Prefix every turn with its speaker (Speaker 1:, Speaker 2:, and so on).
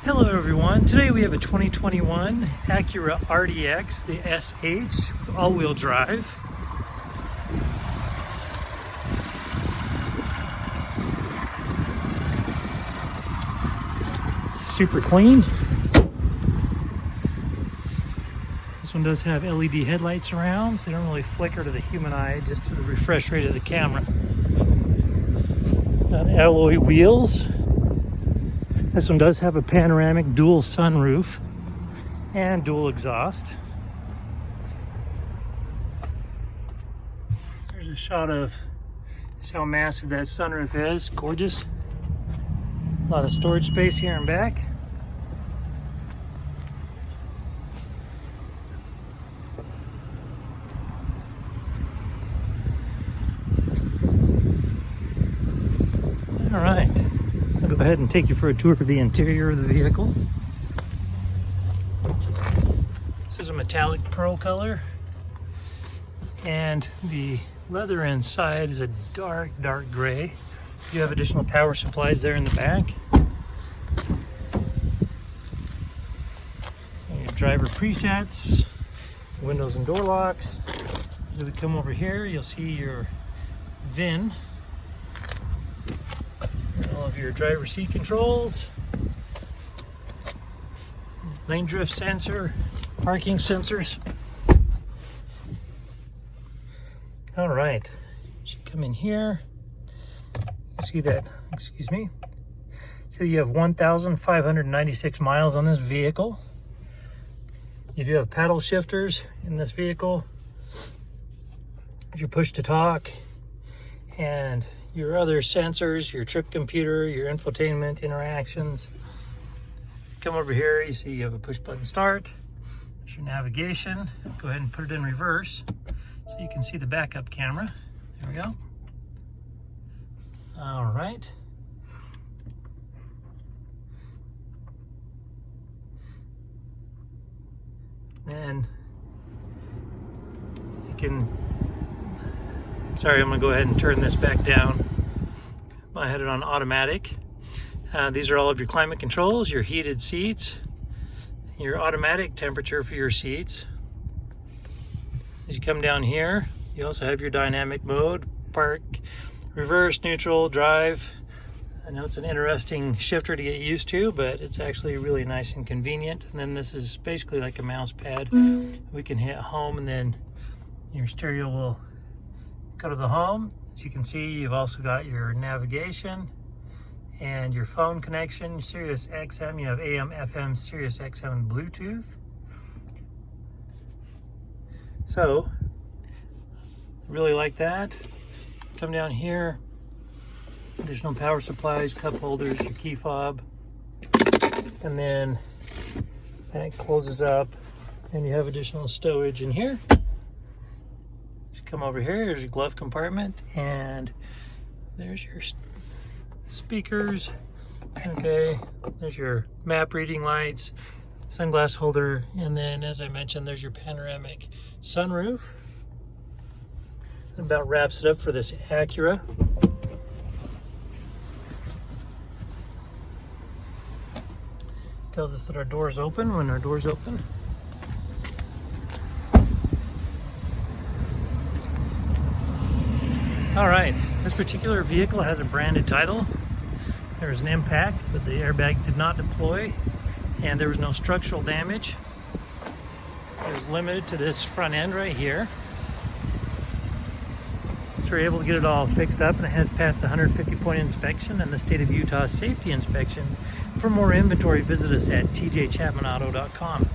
Speaker 1: Hello everyone, today we have a 2021 Acura RDX, the SH with all-wheel drive. Super clean. This one does have LED headlight surrounds. They don't really flicker to the human eye, just to the refresh rate of the camera. Got alloy wheels. This one does have a panoramic dual sunroof and dual exhaust. There's a shot of just how massive that sunroof is. Gorgeous. A lot of storage space here and back. All right. I'll go ahead and take you for a tour of the interior of the vehicle. This is a metallic pearl color, and the leather inside is a dark gray. You have additional power supplies there in the back. And your driver presets, windows and door locks. As we come over here, you'll see your VIN. All of your driver seat controls, lane drift sensor, parking sensors. All right, you come in here, you see that, excuse me, so you have 1,596 miles on this vehicle. You do have paddle shifters in this vehicle, your push to talk, and your other sensors, your trip computer, your infotainment interactions. Come over here, you see you have a push button start. There's your navigation. Go ahead and put it in reverse so you can see the backup camera. There we go. All right. Then you can, sorry, I'm gonna go ahead and turn this back down. I had it on automatic. These are all of your climate controls, your heated seats, your automatic temperature for your seats. As you come down here, you also have your dynamic mode, park, reverse, neutral, drive. I know it's an interesting shifter to get used to, but it's actually really nice and convenient. And then this is basically like a mouse pad. We can hit home and then your stereo will go to the home. As you can see, you've also got your navigation and your phone connection, Sirius XM. You have AM, FM, Sirius XM, and Bluetooth. So, really like that. Come down here, additional power supplies, cup holders, your key fob, and then that closes up, and you have additional stowage in here. Come over here, there's your glove compartment, and there's your speakers. Okay, there's your map reading lights, sunglass holder, and then, as I mentioned, there's your panoramic sunroof. That about wraps it up for this Acura. Tells us that our door's open when our door's open. All right, this particular vehicle has a branded title. There was an impact, but the airbags did not deploy, and there was no structural damage. It was limited to this front end right here. So we're able to get it all fixed up, and it has passed the 150-point inspection and the state of Utah safety inspection. For more inventory, visit us at tjchapmanauto.com.